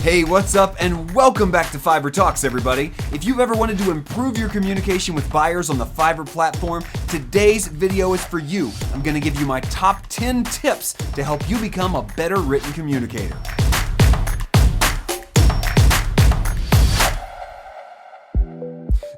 Hey, what's up, and welcome back to Fiverr Talks, everybody. If you've ever wanted to improve your communication with buyers on the Fiverr platform, today's video is for you. I'm going to give you my top 10 tips to help you become a better written communicator.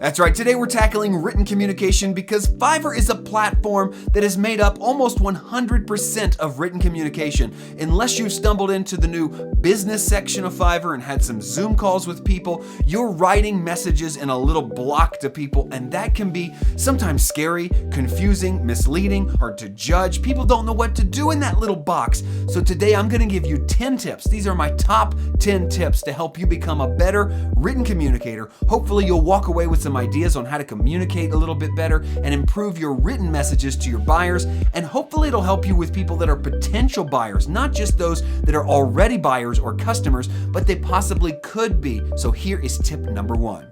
That's right, today we're tackling written communication because Fiverr is a platform that is made up almost 100% of written communication. Unless you've stumbled into the new business section of Fiverr and had some Zoom calls with people, you're writing messages in a little block to people, and that can be sometimes scary, confusing, misleading, hard to judge. People don't know what to do in that little box. So today I'm gonna give you 10 tips. These are my top 10 tips to help you become a better written communicator. Hopefully you'll walk away with some ideas on how to communicate a little bit better and improve your written messages to your buyers, and hopefully it'll help you with people that are potential buyers, not just those that are already buyers or customers, but they possibly could be. So here is tip number 1.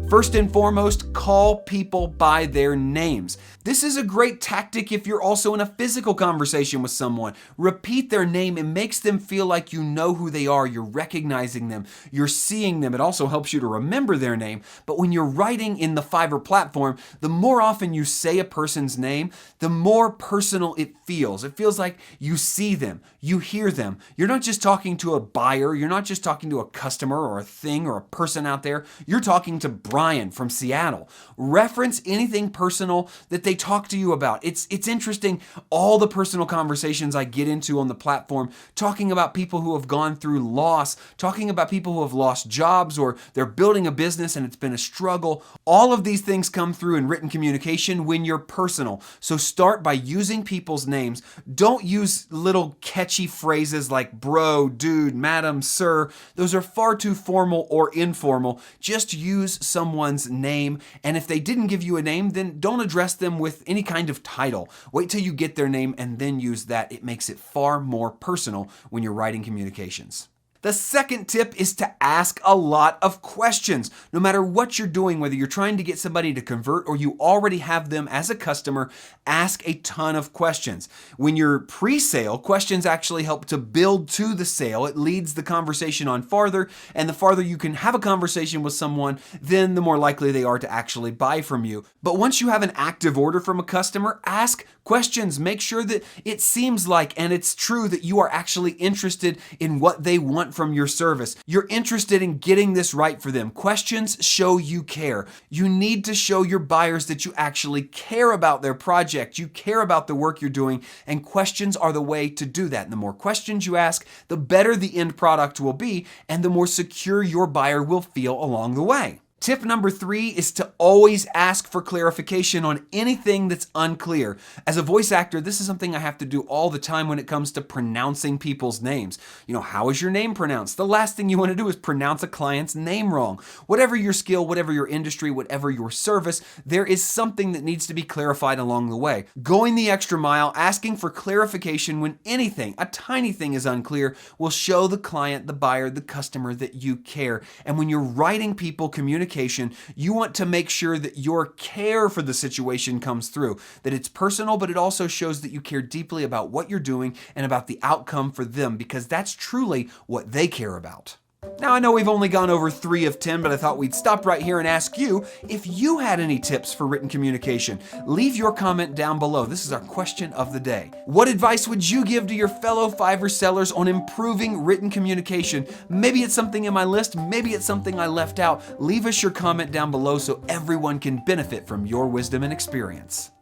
First and foremost, call people by their names. This is a great tactic if you're also in a physical conversation with someone. Repeat their name. It makes them feel like you know who they are. You're recognizing them. You're seeing them. It also helps you to remember their name. But when you're writing in the Fiverr platform, the more often you say a person's name, the more personal it feels. It feels like you see them. You hear them. You're not just talking to a buyer. You're not just talking to a customer or a thing or a person out there. You're talking to Brian from Seattle. Reference anything personal that they talk to you about. It's interesting, all the personal conversations I get into on the platform, talking about people who have gone through loss, talking about people who have lost jobs or they're building a business and it's been a struggle. All of these things come through in written communication when you're personal. So start by using people's names. Don't use little catchy phrases like bro, dude, madam, sir. Those are far too formal or informal. Just use someone's name, and if they didn't give you a name, then don't address them with any kind of title. Wait till you get their name and then use that. It makes it far more personal when you're writing communications. The second tip is to ask a lot of questions. No matter what you're doing, whether you're trying to get somebody to convert or you already have them as a customer, ask a ton of questions. When you're pre-sale, questions actually help to build to the sale. It leads the conversation on farther, and the farther you can have a conversation with someone, then the more likely they are to actually buy from you. But once you have an active order from a customer, ask questions. Make sure that it seems like and it's true that you are actually interested in what they want from your service. You're interested in getting this right for them. Questions show you care. You need to show your buyers that you actually care about their project. You care about the work you're doing, and questions are the way to do that. And the more questions you ask, the better the end product will be, and the more secure your buyer will feel along the way. Tip number 3 is to always ask for clarification on anything that's unclear. As a voice actor, this is something I have to do all the time when it comes to pronouncing people's names. You know, how is your name pronounced? The last thing you want to do is pronounce a client's name wrong. Whatever your skill, whatever your industry, whatever your service, there is something that needs to be clarified along the way. Going the extra mile, asking for clarification when anything, a tiny thing is unclear, will show the client, the buyer, the customer that you care. And when you're writing people communication, you want to make sure that your care for the situation comes through, that it's personal, but it also shows that you care deeply about what you're doing and about the outcome for them, because that's truly what they care about. Now, I know we've only gone over 3 of 10, but I thought we'd stop right here and ask you if you had any tips for written communication. Leave your comment down below. This is our question of the day. What advice would you give to your fellow Fiverr sellers on improving written communication? Maybe it's something in my list, maybe it's something I left out. Leave us your comment down below so everyone can benefit from your wisdom and experience.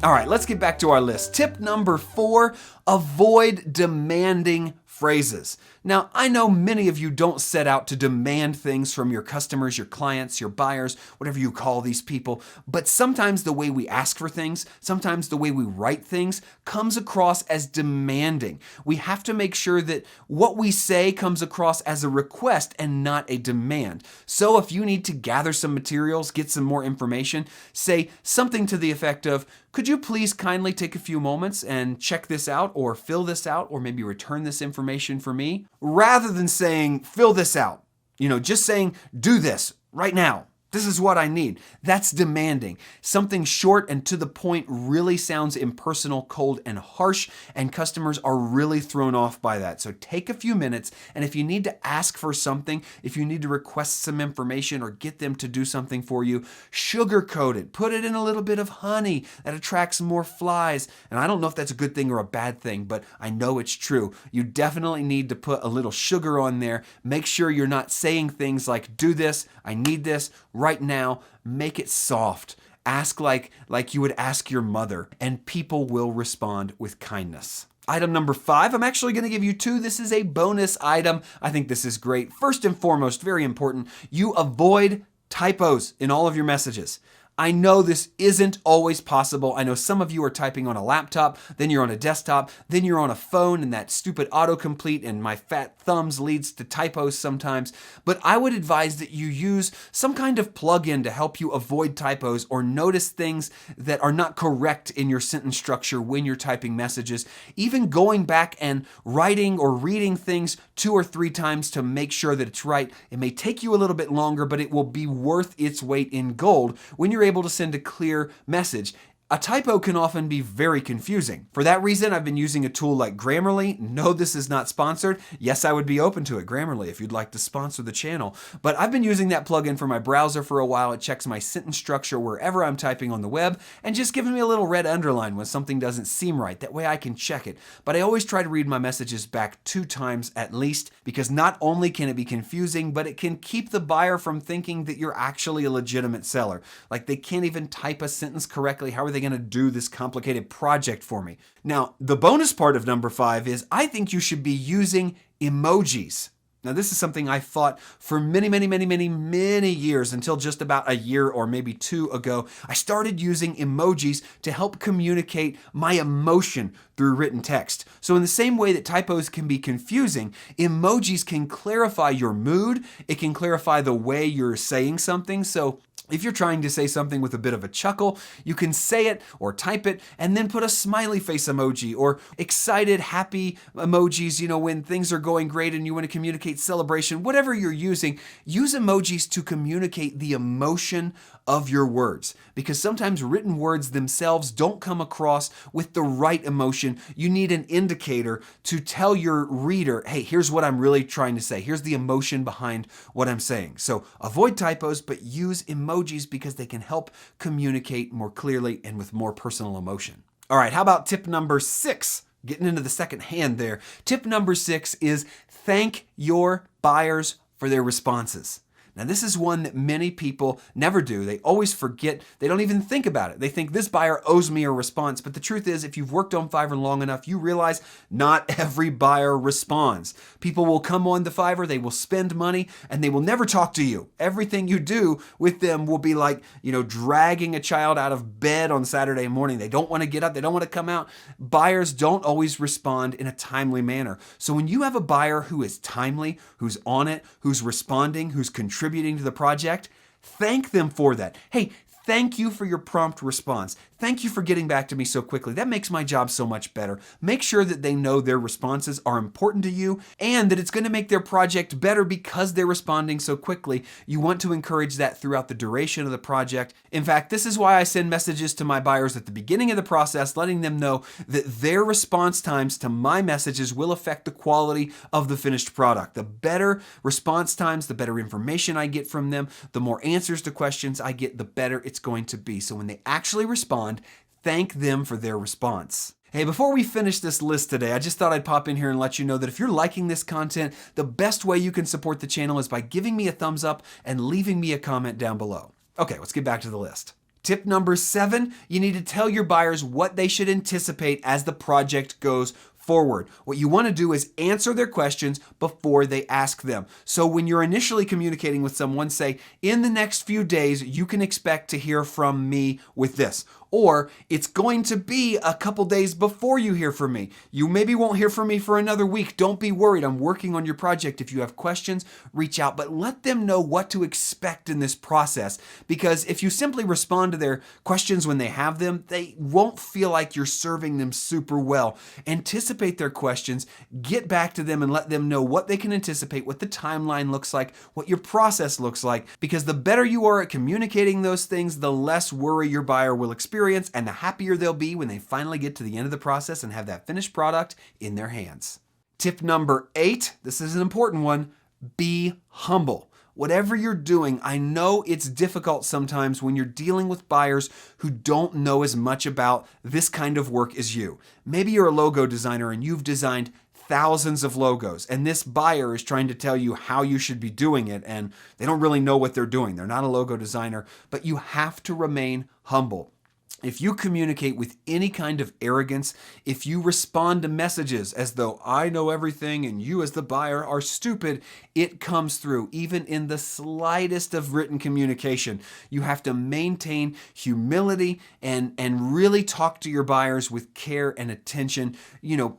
All right, let's get back to our list. Tip number 4, avoid demanding phrases. Now, I know many of you don't set out to demand things from your customers, your clients, your buyers, whatever you call these people, but sometimes the way we ask for things, sometimes the way we write things comes across as demanding. We have to make sure that what we say comes across as a request and not a demand. So if you need to gather some materials, get some more information, say something to the effect of, could you please kindly take a few moments and check this out or fill this out or maybe return this information for me? Rather than saying, fill this out, just saying, do this right now. This is what I need. That's demanding. Something short and to the point really sounds impersonal, cold, and harsh, and customers are really thrown off by that. So take a few minutes, and if you need to ask for something, if you need to request some information or get them to do something for you, sugarcoat it. Put it in a little bit of honey that attracts more flies. And I don't know if that's a good thing or a bad thing, but I know it's true. You definitely need to put a little sugar on there. Make sure you're not saying things like, do this, I need this, right now. Make it soft. Ask like you would ask your mother, and people will respond with kindness. Item number 5, I'm actually going to give you 2. This is a bonus item. I think this is great. First and foremost, very important, you avoid typos in all of your messages. I know this isn't always possible. I know some of you are typing on a laptop, then you're on a desktop, then you're on a phone, and that stupid autocomplete and my fat thumbs leads to typos sometimes. But I would advise that you use some kind of plugin to help you avoid typos or notice things that are not correct in your sentence structure when you're typing messages. Even going back and writing or reading things 2 or 3 times to make sure that it's right. It may take you a little bit longer, but it will be worth its weight in gold when you're able to send a clear message. A typo can often be very confusing. For that reason, I've been using a tool like Grammarly. No, this is not sponsored. Yes, I would be open to it, Grammarly, if you'd like to sponsor the channel. But I've been using that plugin for my browser for a while. It checks my sentence structure wherever I'm typing on the web and just gives me a little red underline when something doesn't seem right. That way I can check it. But I always try to read my messages back 2 times at least, because not only can it be confusing, but it can keep the buyer from thinking that you're actually a legitimate seller. Like they can't even type a sentence correctly. How are they going to do this complicated project for me? Now, the bonus part of number 5 is I think you should be using emojis. Now, this is something I thought for many years until just about a year or maybe 2 ago. I started using emojis to help communicate my emotion through written text. So in the same way that typos can be confusing, emojis can clarify your mood. It can clarify the way you're saying something. So if you're trying to say something with a bit of a chuckle, you can say it or type it and then put a smiley face emoji or excited, happy emojis, when things are going great and you want to communicate celebration. Whatever you're using, use emojis to communicate the emotion of your words, because sometimes written words themselves don't come across with the right emotion. You need an indicator to tell your reader, hey, here's what I'm really trying to say. Here's the emotion behind what I'm saying. So avoid typos, but use emojis because they can help communicate more clearly and with more personal emotion. All right, how about tip number 6? Getting into the second hand there. Tip number 6 is thank your buyers for their responses. Now, this is one that many people never do. They always forget. They don't even think about it. They think this buyer owes me a response. But the truth is, if you've worked on Fiverr long enough, you realize not every buyer responds. People will come on the Fiverr, they will spend money, and they will never talk to you. Everything you do with them will be like, dragging a child out of bed on Saturday morning. They don't want to get up. They don't want to come out. Buyers don't always respond in a timely manner. So when you have a buyer who is timely, who's on it, who's responding, who's contributing to the project, thank them for that. Hey, thank you for your prompt response. Thank you for getting back to me so quickly. That makes my job so much better. Make sure that they know their responses are important to you and that it's going to make their project better because they're responding so quickly. You want to encourage that throughout the duration of the project. In fact, this is why I send messages to my buyers at the beginning of the process, letting them know that their response times to my messages will affect the quality of the finished product. The better response times, the better information I get from them, the more answers to questions I get, the better it's going to be. So when they actually respond, thank them for their response. Hey, before we finish this list today, I just thought I'd pop in here and let you know that if you're liking this content, the best way you can support the channel is by giving me a thumbs up and leaving me a comment down below. Okay, let's get back to the list. Tip number 7, you need to tell your buyers what they should anticipate as the project goes forward. What you want to do is answer their questions before they ask them. So when you're initially communicating with someone, say, in the next few days, you can expect to hear from me with this. or it's going to be a couple days before you hear from me. You maybe won't hear from me for another week. Don't be worried. I'm working on your project. If you have questions, reach out, but let them know what to expect in this process, because if you simply respond to their questions when they have them, they won't feel like you're serving them super well. Anticipate their questions, get back to them and let them know what they can anticipate, what the timeline looks like, what your process looks like, because the better you are at communicating those things, the less worry your buyer will experience and the happier they'll be when they finally get to the end of the process and have that finished product in their hands. Tip number 8, this is an important one, be humble. Whatever you're doing, I know it's difficult sometimes when you're dealing with buyers who don't know as much about this kind of work as you. Maybe you're a logo designer and you've designed thousands of logos, and this buyer is trying to tell you how you should be doing it, and they don't really know what they're doing. They're not a logo designer, but you have to remain humble. If you communicate with any kind of arrogance, if you respond to messages as though I know everything and you as the buyer are stupid, it comes through even in the slightest of written communication. You have to maintain humility and really talk to your buyers with care and attention.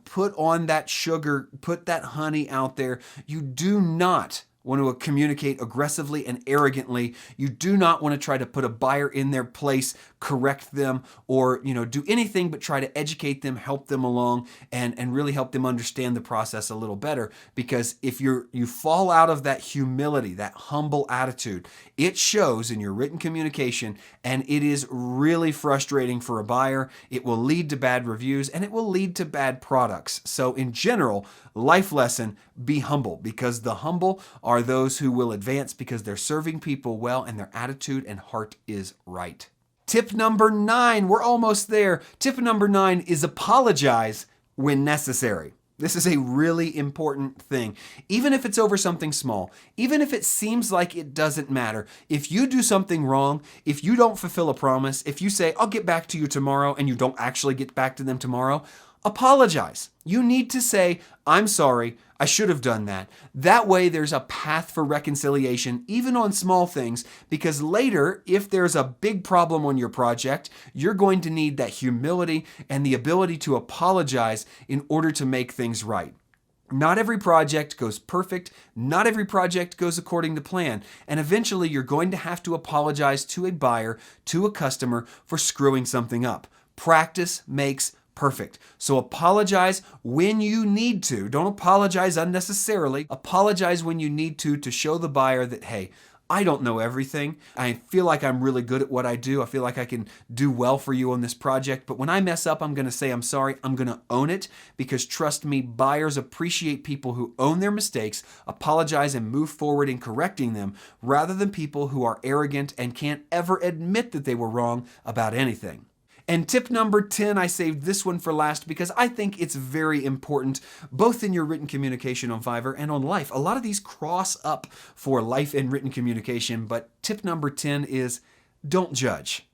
Put on that sugar, put that honey out there. You do not want to communicate aggressively and arrogantly. You do not want to try to put a buyer in their place, correct them, or do anything but try to educate them, help them along, and really help them understand the process a little better. Because if you fall out of that humility, that humble attitude, it shows in your written communication, and it is really frustrating for a buyer. It will lead to bad reviews and it will lead to bad products. So in general, life lesson, be humble, because the humble are those who will advance because they're serving people well and their attitude and heart is right. Tip number 9, we're almost there. Tip number 9 is apologize when necessary. This is a really important thing. Even if it's over something small, even if it seems like it doesn't matter, if you do something wrong, if you don't fulfill a promise, if you say, I'll get back to you tomorrow, and you don't actually get back to them tomorrow, apologize. You need to say, I'm sorry, I should have done that. That way there's a path for reconciliation, even on small things, because later, if there's a big problem on your project, you're going to need that humility and the ability to apologize in order to make things right. Not every project goes perfect. Not every project goes according to plan. And eventually you're going to have to apologize to a buyer, to a customer for screwing something up. Practice makes perfect. So apologize when you need to. Don't apologize unnecessarily. Apologize when you need to show the buyer that, hey, I don't know everything. I feel like I'm really good at what I do. I feel like I can do well for you on this project. But when I mess up, I'm going to say I'm sorry. I'm going to own it, because trust me, buyers appreciate people who own their mistakes, apologize, and move forward in correcting them, rather than people who are arrogant and can't ever admit that they were wrong about anything. And tip number 10, I saved this one for last because I think it's very important, both in your written communication on Fiverr and on life. A lot of these cross up for life and written communication, but tip number 10 is don't judge.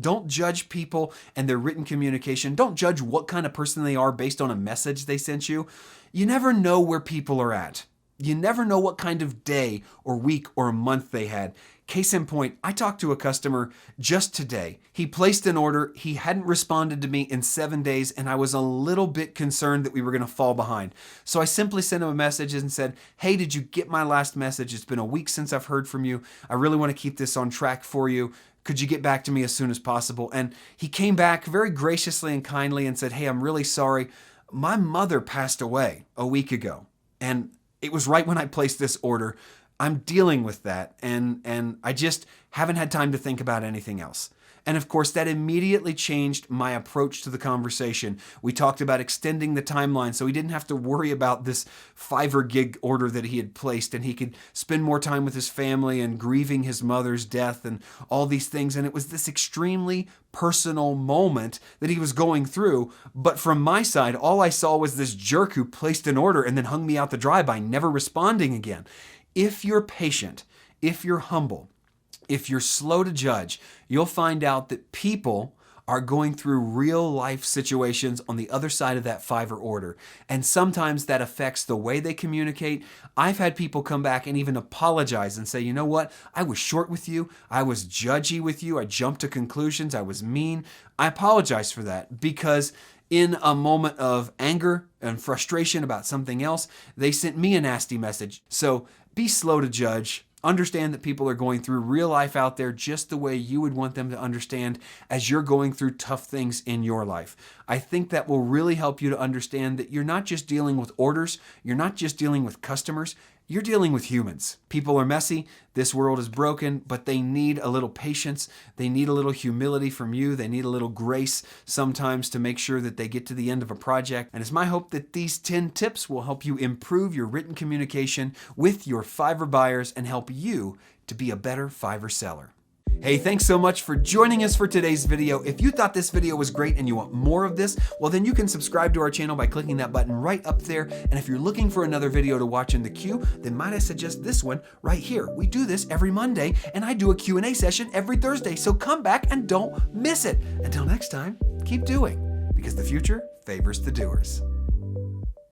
Don't judge people and their written communication. Don't judge what kind of person they are based on a message they sent you. You never know where people are at. You never know what kind of day or week or month they had. Case in point, I talked to a customer just today. He placed an order. He hadn't responded to me in 7 days, and I was a little bit concerned that we were going to fall behind. So I simply sent him a message and said, hey, did you get my last message? It's been a week since I've heard from you. I really want to keep this on track for you. Could you get back to me as soon as possible? And he came back very graciously and kindly and said, hey, I'm really sorry. My mother passed away a week ago, and it was right when I placed this order. I'm dealing with that, and I just haven't had time to think about anything else. And of course, that immediately changed my approach to the conversation. We talked about extending the timeline so he didn't have to worry about this Fiverr gig order that he had placed, and he could spend more time with his family and grieving his mother's death and all these things. And it was this extremely personal moment that he was going through. But from my side, all I saw was this jerk who placed an order and then hung me out to dry by never responding again. If you're patient, if you're humble, if you're slow to judge, you'll find out that people are going through real life situations on the other side of that Fiverr order. And sometimes that affects the way they communicate. I've had people come back and even apologize and say, you know what? I was short with you. I was judgy with you. I jumped to conclusions. I was mean. I apologize for that because in a moment of anger and frustration about something else, they sent me a nasty message. So be slow to judge. Understand that people are going through real life out there just the way you would want them to understand as you're going through tough things in your life. I think that will really help you to understand that you're not just dealing with orders, you're not just dealing with customers, you're dealing with humans. People are messy, this world is broken, but they need a little patience, they need a little humility from you, they need a little grace sometimes to make sure that they get to the end of a project. And it's my hope that these 10 tips will help you improve your written communication with your Fiverr buyers and help you to be a better Fiverr seller. Hey, thanks so much for joining us for today's video. If you thought this video was great and you want more of this, well then you can subscribe to our channel by clicking that button right up there. And if you're looking for another video to watch in the queue, then might I suggest this one right here. We do this every Monday and I do a Q&A session every Thursday. So come back and don't miss it. Until next time, keep doing, because the future favors the doers.